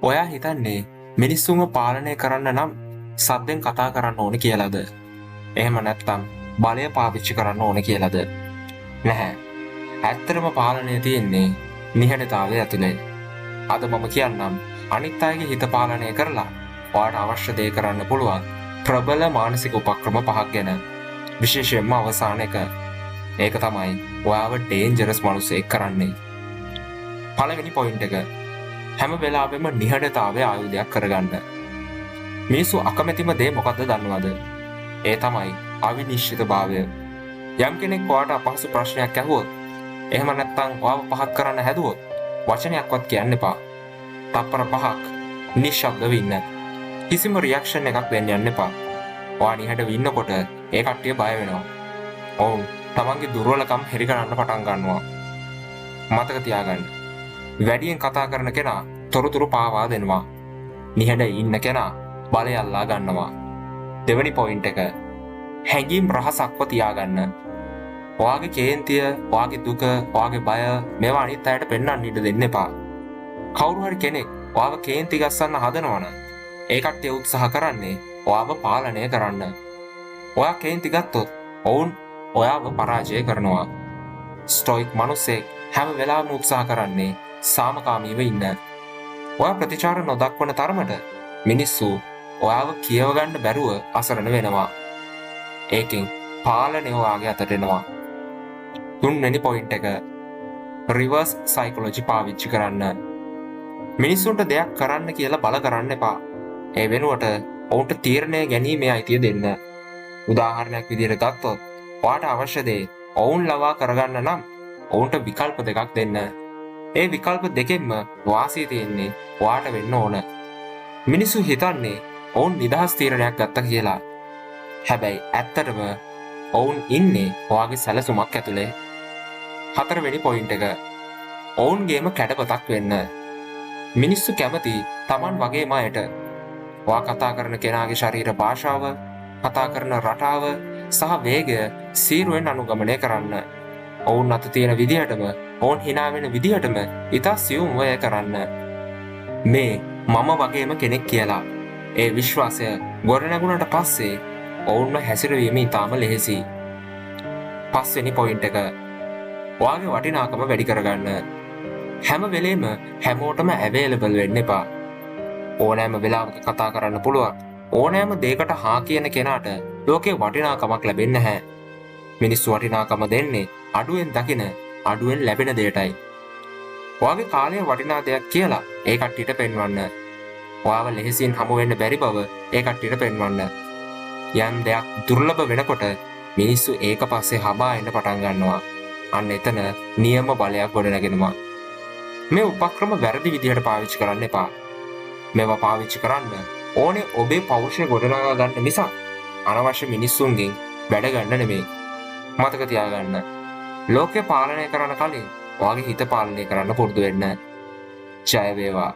ඔයා හිතන්නේ මිනිස්සුන්ව පාලනය කරන්න නම් සද්දෙන් කතා කරන්න ඕන කියලාද? එහෙම නැත්නම් බලය පාවිච්චි කරන්න ඕන කියලාද? නැහැ. ඇත්තටම පාලනය තියෙන්නේ නිහඬතාවය ඇතුලේ. අද මම කියන්නම් අනිත් අයගේ හිත පාලනය කරලා ඔයාට අවශ්‍ය දේ කරන්න පුළුවන් ප්‍රබල මානසික උපක්‍රම 5ක් ගැන. විශේෂයෙන්ම අවසාන එක. ඒක තමයි ඔයාව ඩේන්ජරස් මිනිසෙක් කරන්නේ. පළවෙනි පොයින්ට් එක. හැම වෙලාවෙම නිහඬතාවය ආයුධයක් කරගන්න. මිනිස්සු අකමැතිම දේ මොකද්ද දන්නවද? ඒ තමයි අවිනිශ්චිතභාවය. යම් කෙනෙක් ඔයාට අපහසු ප්‍රශ්නයක් ඇහුවොත්, එහෙම නැත්නම් ඔයාව පහත් කරන්න හැදුවොත්, වචනයක්වත් කියන්න එපා. තප්පර 5ක් නිශ්ශබ්දව ඉන්න. කිසිම රියැක්ෂන් එකක් දෙන්න යන්න එපා. ඔයා නිහඬව ඉන්නකොට ඒ කට්ටිය බය වෙනවා. ඔවුන් තමන්ගේ දුර්වලකම් හෙරි කරන්න පටන් ගන්නවා. මතක තියාගන්න. වැඩියෙන් කතා කරන කෙනා තොරතුරු පාවා දෙනවා. නිහඬ ඉන්න කෙනා බලය අල්ලා ගන්නවා. දෙවෙනි පොයින්ට් එක. හැඟීම් රහසක්ව තියාගන්න. ඔයාගේ කේන්තිය, ඔයාගේ දුක, ඔයාගේ බය මේවා අනිත් අයට පෙන්වන්න ඉඩ දෙන්න එපා. කවුරු හරි කෙනෙක් ඔයාව කේන්ති ගස්සන්න හදනවනම් ඒ කට්ටිය උත්සාහ කරන්නේ ඔයාව පාලනය කරන්න. ඔයා කේන්ති ගත්තොත් ඔවුන් ඔයාව පරාජය කරනවා. ස්ටොයික් මිනිස්සෙක් හැම වෙලාවෙම උත්සාහ කරන්නේ සාමකාමීව ඉන්න. ඔයා ප්‍රතිචාර නොදක්වන තරමට මිනිස්සු ඔයාව කියව ගන්න බැරුව අසරණ වෙනවා. ඒකෙන් පාලනය ඔයාගේ අතට එනවා. තුන්වෙනි පොයින්ට් එක. රිවර්ස් සයිකොලොජි පාවිච්චි කරන්න. මිනිස්සුන්ට දෙයක් කරන්න කියලා බල කරන්න එපා. ඒ වෙනුවට ඔවුන්ට තීරණය ගැනීමේ අයිතිය දෙන්න. උදාහරණයක් විදිහට ගත්තොත් ඔයාට අවශ්‍ය දේ ඔවුන් ලවා කරගන්න නම් ඔවුන්ට විකල්ප දෙකක් දෙන්න. ඒ විකල්ප දෙකෙන්ම වාසිය තියෙන්නේ ඔයාට වෙන්න ඕන. මිනිස්සු හිතන්නේ ඔවුන් නිදහස් තීරණයක් ගත්තා කියලා. හැබැයි ඇත්තටම ඔවුන් ඉන්නේ ඔයාගේ සැලසුමක් ඇතුලේ. හතරවෙනි පොයින්ට් එක. ඔවුන්ගේම කැඩපතක් වෙන්න. මිනිස්සු කැමති Taman වගේම අයට. ඔයා කතා කරන කෙනාගේ ශරීර භාෂාව, කතා කරන රටාව සහ වේගය සීරුවෙන් අනුගමනය කරන්න. ඔවුන් අත තියෙන විදිහටම, ඔවුන් hina වෙන විදිහටම ඉතා සියුම්ව එය කරන්න. මේ මම වගේම කෙනෙක් කියලා. ඒ විශ්වාසය ගොඩනැගුණට පස්සේ ඔවුන්ව හැසිරවීම ඉතාම ලෙහෙසි. පස්වෙනි පොයින්ට් එක. ඔයාගේ වටිනාකම වැඩි කරගන්න. හැම වෙලේම හැමෝටම අවේලබල් වෙන්න එපා. ඕනෑම වෙලාවක කතා කරන්න පුළුවන්. ඕනෑම දෙයකට හා කියන කෙනාට ලෝකේ වටිනාකමක් ලැබෙන්නේ නැහැ. මිනිස්සු වටිනාකම දෙන්නේ අඩුවෙන් දකින, අඩුවෙන් ලැබෙන දෙයටයි. ඔයාගේ කාලය වටිනා දෙයක් කියලා ඒ කට්ටියට පෙන්වන්න. ඔයාව ලෙහෙසියෙන් හමු වෙන්න බැරි බව ඒ කට්ටියට පෙන්වන්න. යම් දෙයක් දුර්ලභ වෙනකොට මිනිස්සු ඒක පස්සේ හබා එන්න පටන් ගන්නවා. අන්න එතන නියම බලයක් ගොඩනගෙනවා. මේ උපක්‍රම වැරදි විදිහට පාවිච්චි කරන්න එපා. මේවා පාවිච්චි කරන්න ඕනේ ඔබේ පෞරුෂය ගොඩනගා ගන්න නිසා අනවශ්‍ය මිනිස්සුන්ගෙන් වැඩ ගන්න නෙමෙයි. මතක තියාගන්න. ලෝකය පාලනය කරන කලින් ඔයාගේ හිත පාලනය කරන්න පුරුදු වෙන්න. ජය වේවා.